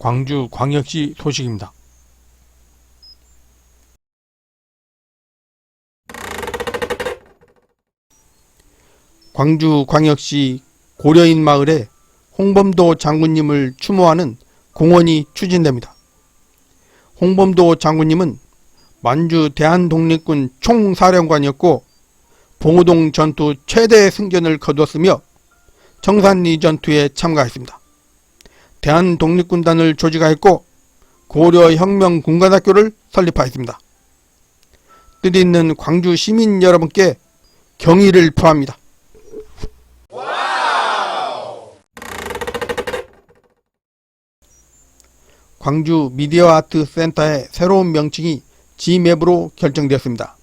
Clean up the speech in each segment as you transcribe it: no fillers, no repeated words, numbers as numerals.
광주광역시 소식입니다. 광주광역시 고려인 마을에 홍범도 장군님을 추모하는 공원이 추진됩니다. 홍범도 장군님은 만주 대한독립군 총사령관이었고 봉오동 전투 최대 승전을 거두었으며 청산리 전투에 참가했습니다. 대한독립군단을 조직하였고 고려혁명군관학교를 설립하였습니다. 뜻있는 광주 시민 여러분께 경의를 표합니다. 광주 미디어아트 센터의 새로운 명칭이 G맵으로 결정되었습니다.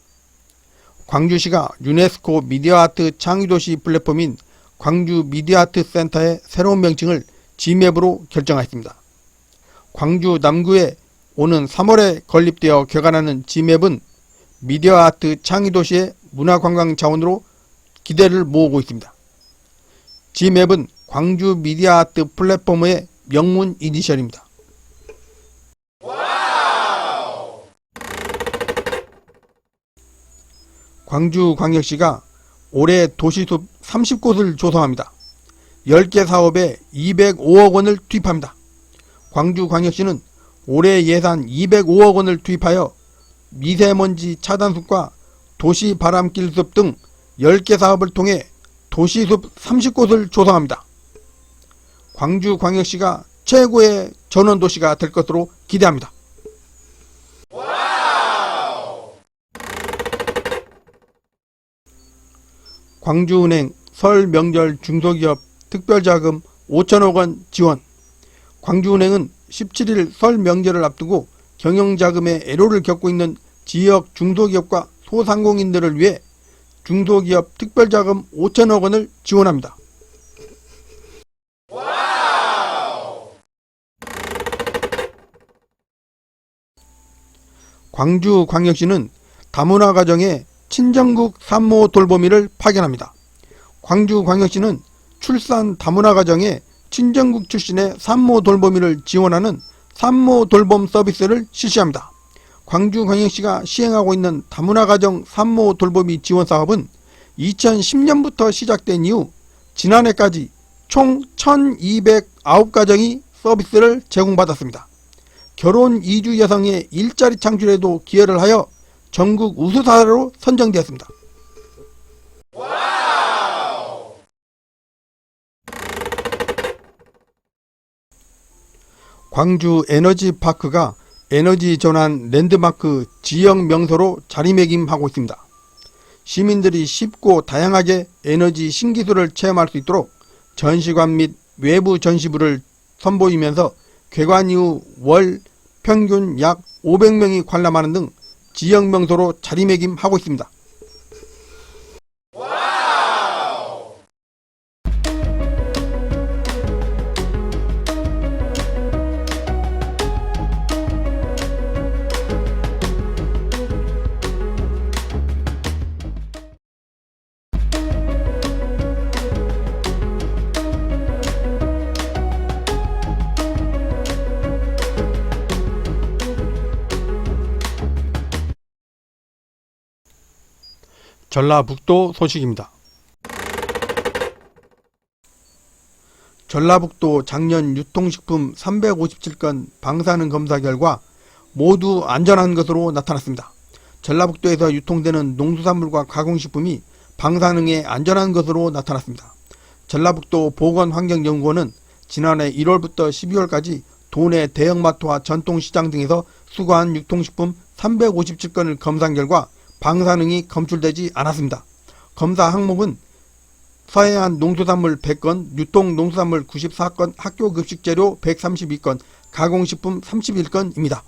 광주시가 유네스코 미디어아트 창의도시 플랫폼인 광주 미디어아트 센터의 새로운 명칭을 G맵으로 결정하였습니다. 광주 남구에 오는 3월에 건립되어 개관하는 G맵은 미디어아트 창의도시의 문화관광 자원으로 기대를 모으고 있습니다. G맵은 광주 미디어아트 플랫폼의 명문 이니셜입니다. 광주광역시가 올해 도시숲 30곳을 조성합니다. 10개 사업에 205억 원을 투입합니다. 광주광역시는 올해 예산 205억 원을 투입하여 미세먼지 차단숲과 도시 바람길숲 등 10개 사업을 통해 도시숲 30곳을 조성합니다. 광주광역시가 최고의 전원도시가 될 것으로 기대합니다. 광주은행 설 명절 중소기업 특별자금 5천억 원 지원. 광주은행은 17일 설 명절을 앞두고 경영자금의 애로를 겪고 있는 지역 중소기업과 소상공인들을 위해 중소기업 특별자금 5천억 원을 지원합니다. 광주광역시는 다문화가정에 친정국 산모 돌보미를 파견합니다. 광주광역시는 출산 다문화 가정에 친정국 출신의 산모 돌보미를 지원하는 산모 돌봄 서비스를 실시합니다. 광주광역시가 시행하고 있는 다문화 가정 산모 돌보미 지원 사업은 2010년부터 시작된 이후 지난해까지 총 1209가정이 서비스를 제공받았습니다. 결혼 이주 여성의 일자리 창출에도 기여를 하여 전국 우수사례로 선정되었습니다. 광주 에너지파크가 에너지 전환 랜드마크 지역 명소로 자리매김하고 있습니다. 시민들이 쉽고 다양하게 에너지 신기술을 체험할 수 있도록 전시관 및 외부 전시부를 선보이면서 개관 이후 월 평균 약 500명이 관람하는 등 지역 명소로 자리매김하고 있습니다. 전라북도 소식입니다. 전라북도 작년 유통식품 357건 방사능 검사 결과 모두 안전한 것으로 나타났습니다. 전라북도에서 유통되는 농수산물과 가공식품이 방사능에 안전한 것으로 나타났습니다. 전라북도 보건환경연구원은 지난해 1월부터 12월까지 도내 대형마트와 전통시장 등에서 수거한 유통식품 357건을 검사한 결과 방사능이 검출되지 않았습니다. 검사 항목은 서해안 농수산물 100건, 유통 농수산물 94건, 학교급식재료 132건, 가공식품 31건입니다.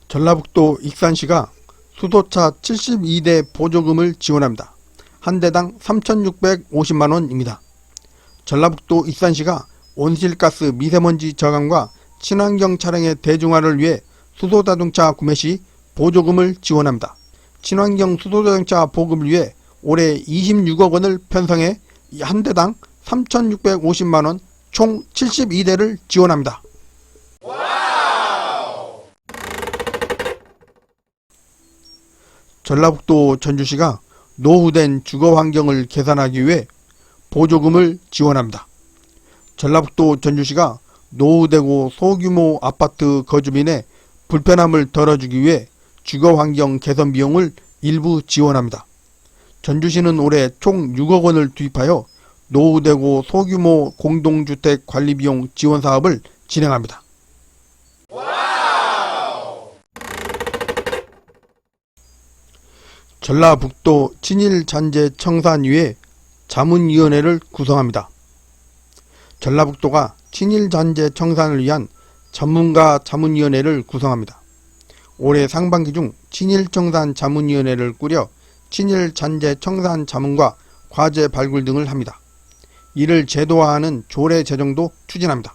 전라북도 익산시가 수소차 72대 보조금을 지원합니다. 한 대당 3,650만원입니다. 전라북도 익산시가 온실가스 미세먼지 저감과 친환경 차량의 대중화를 위해 수소자동차 구매 시 보조금을 지원합니다. 친환경 수소자동차 보급을 위해 올해 26억 원을 편성해 한 대당 3,650만원 총 72대를 지원합니다. 전라북도 전주시가 노후된 주거 환경을 개선하기 위해 보조금을 지원합니다. 전라북도 전주시가 노후되고 소규모 아파트 거주민의 불편함을 덜어주기 위해 주거 환경 개선 비용을 일부 지원합니다. 전주시는 올해 총 6억 원을 투입하여 노후되고 소규모 공동주택 관리비용 지원 사업을 진행합니다. 전라북도 친일잔재 청산위에 자문위원회를 구성합니다. 전라북도가 친일잔재 청산을 위한 전문가 자문위원회를 구성합니다. 올해 상반기 중 친일청산 자문위원회를 꾸려 친일잔재 청산 자문과 과제 발굴 등을 합니다. 이를 제도화하는 조례 제정도 추진합니다.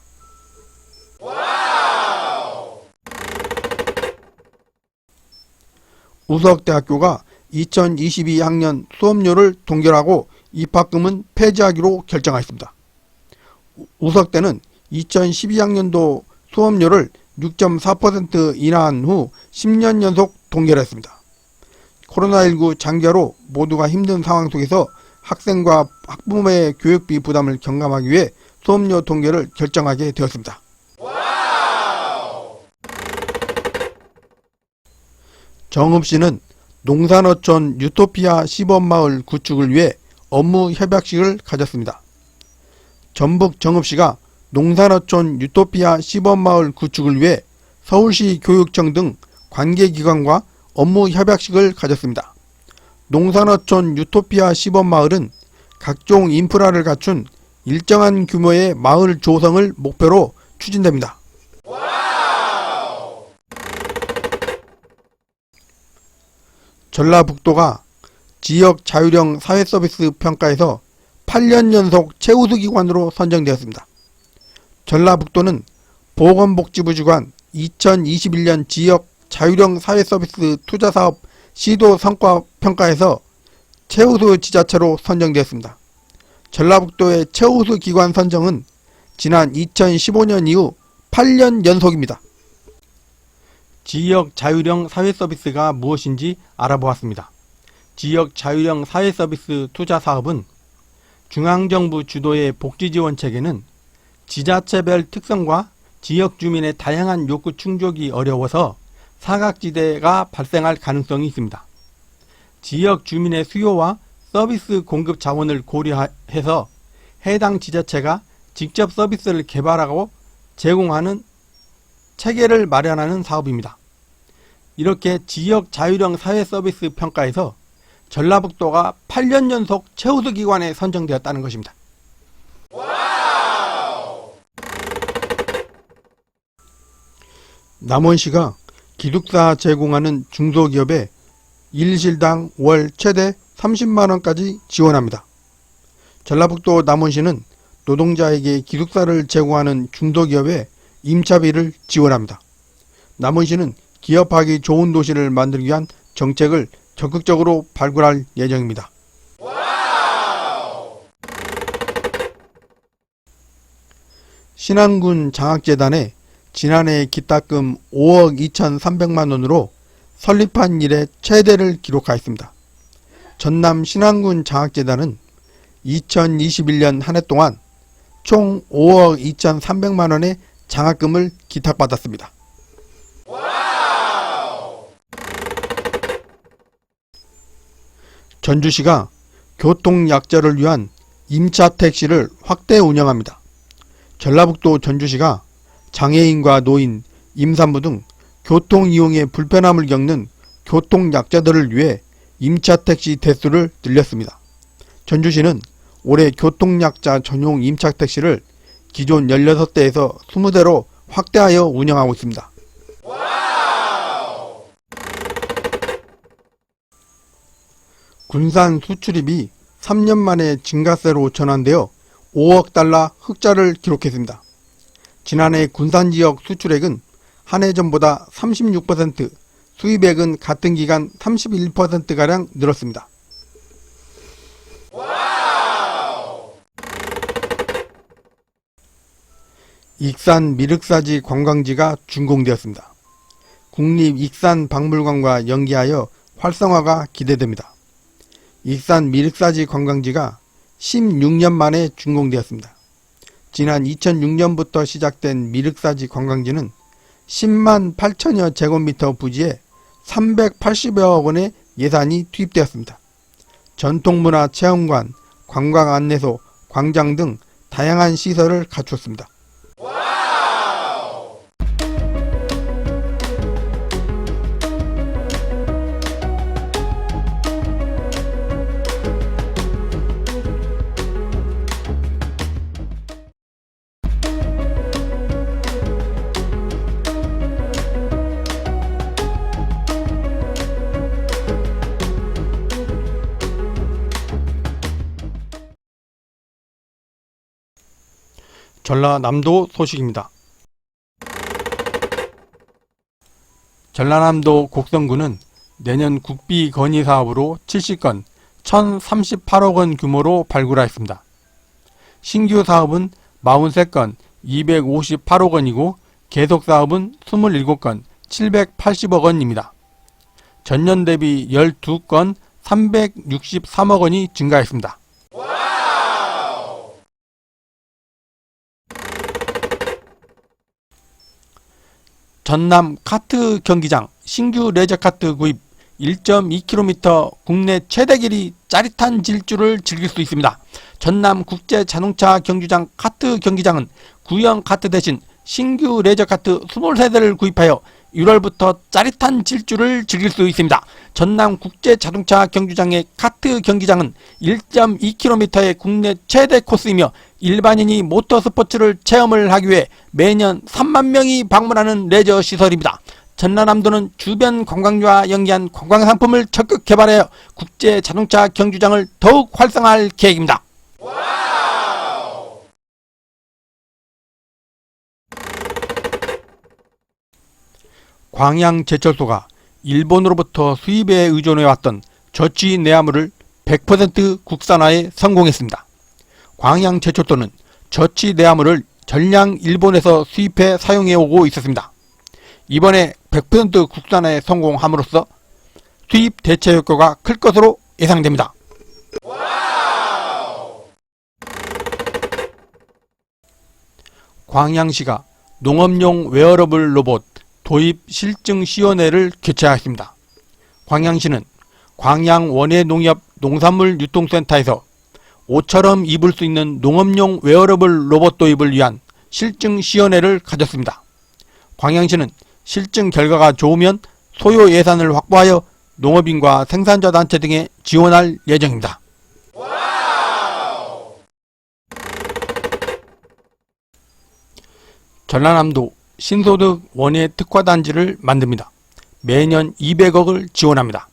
우석대학교가 2022학년 수업료를 동결하고 입학금은 폐지하기로 결정하였습니다. 우석대는 2012학년도 수업료를 6.4% 인하한 후 10년 연속 동결했습니다. 코로나19 장기화로 모두가 힘든 상황 속에서 학생과 학부모의 교육비 부담을 경감하기 위해 수업료 동결을 결정하게 되었습니다. 정읍시는 농산어촌 유토피아 시범마을 구축을 위해 업무 협약식을 가졌습니다. 전북 정읍시가 농산어촌 유토피아 시범마을 구축을 위해 서울시 교육청 등 관계기관과 업무 협약식을 가졌습니다. 농산어촌 유토피아 시범마을은 각종 인프라를 갖춘 일정한 규모의 마을 조성을 목표로 추진됩니다. 전라북도가 지역 자율형 사회서비스 평가에서 8년 연속 최우수 기관으로 선정되었습니다. 전라북도는 보건복지부 주관 2021년 지역 자율형 사회서비스 투자사업 시도 성과 평가에서 최우수 지자체로 선정되었습니다. 전라북도의 최우수 기관 선정은 지난 2015년 이후 8년 연속입니다. 지역 자율형 사회서비스가 무엇인지 알아보았습니다. 지역 자율형 사회서비스 투자사업은 중앙정부 주도의 복지지원체계는 지자체별 특성과 지역 주민의 다양한 욕구 충족이 어려워서 사각지대가 발생할 가능성이 있습니다. 지역 주민의 수요와 서비스 공급 자원을 고려해서 해당 지자체가 직접 서비스를 개발하고 제공하는 체계를 마련하는 사업입니다. 이렇게 지역 자율형 사회서비스 평가에서 전라북도가 8년 연속 최우수 기관에 선정되었다는 것입니다. 남원시가 기숙사 제공하는 중소기업에 일실당 월 최대 30만원까지 지원합니다. 전라북도 남원시는 노동자에게 기숙사를 제공하는 중소기업에 임차비를 지원합니다. 남원시는 기업하기 좋은 도시를 만들기 위한 정책을 적극적으로 발굴할 예정입니다. 신안군 장학재단에 지난해 기탁금 5억 2,300만원으로 설립한 이래 최대를 기록하였습니다. 전남 신안군 장학재단은 2021년 한 해 동안 총 5억 2,300만원의 장학금을 기탁받았습니다. 전주시가 교통약자를 위한 임차택시를 확대 운영합니다. 전라북도 전주시가 장애인과 노인, 임산부 등 교통이용에 불편함을 겪는 교통약자들을 위해 임차택시 대수를 늘렸습니다. 전주시는 올해 교통약자 전용 임차택시를 기존 16대에서 20대로 확대하여 운영하고 있습니다. 군산 수출입이 3년 만에 증가세로 전환되어 5억 달러 흑자를 기록했습니다. 지난해 군산 지역 수출액은 한 해 전보다 36%, 수입액은 같은 기간 31%가량 늘었습니다. 익산 미륵사지 관광지가 준공되었습니다. 국립익산박물관과 연계하여 활성화가 기대됩니다. 익산 미륵사지 관광지가 16년 만에 준공되었습니다. 지난 2006년부터 시작된 미륵사지 관광지는 10만 8천여 제곱미터 부지에 380여 억 원의 예산이 투입되었습니다. 전통문화 체험관, 관광안내소, 광장 등 다양한 시설을 갖추었습니다. 전라남도 소식입니다. 전라남도 곡성군은 내년 국비 건의 사업으로 70건 1038억 원 규모로 발굴하였습니다. 신규 사업은 43건 258억 원이고 계속 사업은 27건 780억 원입니다. 전년 대비 12건 363억 원이 증가했습니다. 전남 카트 경기장 신규 레저카트 구입 1.2km 국내 최대 길이 짜릿한 질주를 즐길 수 있습니다. 전남 국제자동차 경주장 카트 경기장은 구형 카트 대신 신규 레저카트 23대를 구입하여 1월부터 짜릿한 질주를 즐길 수 있습니다. 전남 국제자동차 경주장의 카트 경기장은 1.2km의 국내 최대 코스이며 일반인이 모터스포츠를 체험을 하기 위해 매년 3만 명이 방문하는 레저 시설입니다. 전라남도는 주변 관광지와 연계한 관광상품을 적극 개발하여 국제자동차 경주장을 더욱 활성화할 계획입니다. 광양제철소가 일본으로부터 수입에 의존해왔던 저취 내화물을 100% 국산화에 성공했습니다. 광양제철소는 저취 내화물을 전량 일본에서 수입해 사용해오고 있었습니다. 이번에 100% 국산화에 성공함으로써 수입 대체 효과가 클 것으로 예상됩니다. 광양시가 농업용 웨어러블 로봇 도입 실증시연회를 개최하였습니다. 광양시는 광양 원예농협 농산물 유통센터에서 옷처럼 입을 수 있는 농업용 웨어러블 로봇 도입을 위한 실증시연회를 가졌습니다. 광양시는 실증 결과가 좋으면 소요 예산을 확보하여 농업인과 생산자 단체 등에 지원할 예정입니다. 전라남도 신소득 원예 특화단지를 만듭니다. 매년 200억을 지원합니다.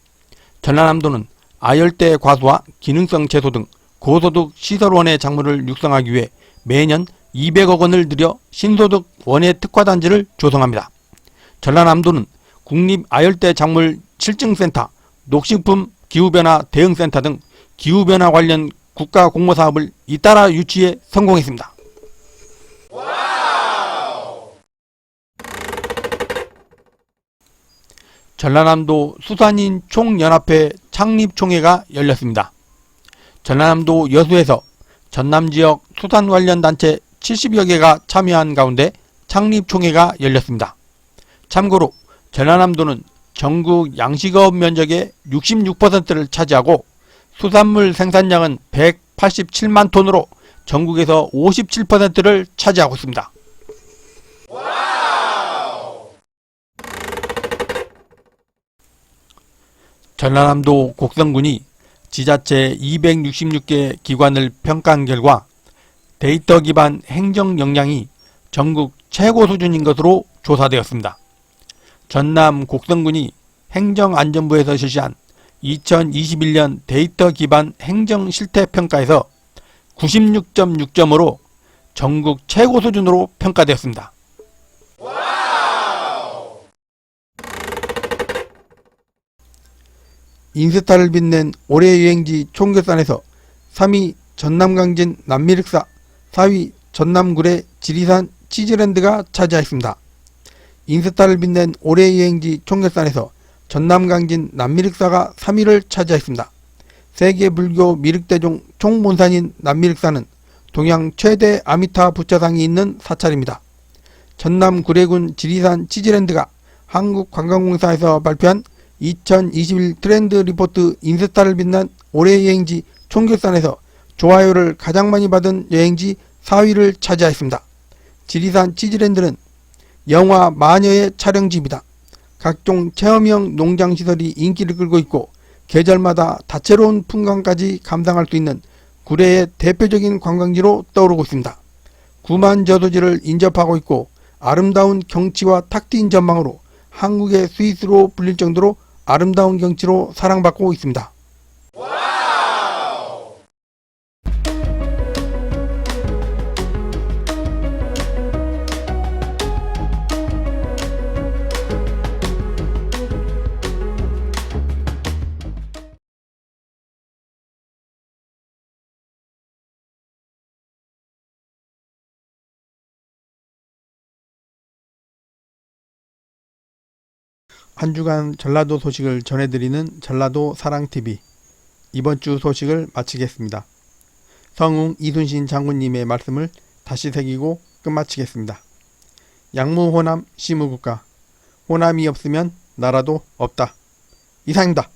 전라남도는 아열대 과수와 기능성 채소 등 고소득 시설원예 작물을 육성하기 위해 매년 200억 원을 들여 신소득 원예 특화단지를 조성합니다. 전라남도는 국립아열대 작물 실증센터, 녹식품 기후변화 대응센터 등 기후변화 관련 국가 공모사업을 잇따라 유치에 성공했습니다. 전라남도 수산인 총연합회 창립총회가 열렸습니다. 전라남도 여수에서 전남지역 수산 관련 단체 70여 개가 참여한 가운데 창립총회가 열렸습니다. 참고로 전라남도는 전국 양식업 면적의 66%를 차지하고 수산물 생산량은 187만 톤으로 전국에서 57%를 차지하고 있습니다. 전라남도 곡성군이 지자체 266개 기관을 평가한 결과 데이터 기반 행정 역량이 전국 최고 수준인 것으로 조사되었습니다. 전남 곡성군이 행정안전부에서 실시한 2021년 데이터 기반 행정 실태 평가에서 96.6점으로 전국 최고 수준으로 평가되었습니다. 인스타를 빛낸 올해 유행지 총결산에서 3위 전남강진 남미륵사, 4위 전남구례 지리산 치즈랜드가 차지하였습니다. 인스타를 빛낸 올해의 여행지 총결산에서 전남 강진 남미륵사가 3위를 차지하였습니다. 세계 불교 미륵대종 총본산인 남미륵사는 동양 최대 아미타 부처상이 있는 사찰입니다. 전남 구례군 지리산 치즈랜드가 한국관광공사에서 발표한 2021 트렌드 리포트 인스타를 빛난 올해의 여행지 총결산에서 좋아요를 가장 많이 받은 여행지 4위를 차지하였습니다. 지리산 치즈랜드는 영화 마녀의 촬영지입니다. 각종 체험형 농장시설이 인기를 끌고 있고 계절마다 다채로운 풍광까지 감상할 수 있는 구례의 대표적인 관광지로 떠오르고 있습니다. 9만 저수지를 인접하고 있고 아름다운 경치와 탁 트인 전망으로 한국의 스위스로 불릴 정도로 아름다운 경치로 사랑받고 있습니다. 한 주간 전라도 소식을 전해드리는 전라도 사랑TV. 이번 주 소식을 마치겠습니다. 성웅 이순신 장군님의 말씀을 다시 새기고 끝마치겠습니다. 양무 호남 시무국가. 호남이 없으면 나라도 없다. 이상입니다.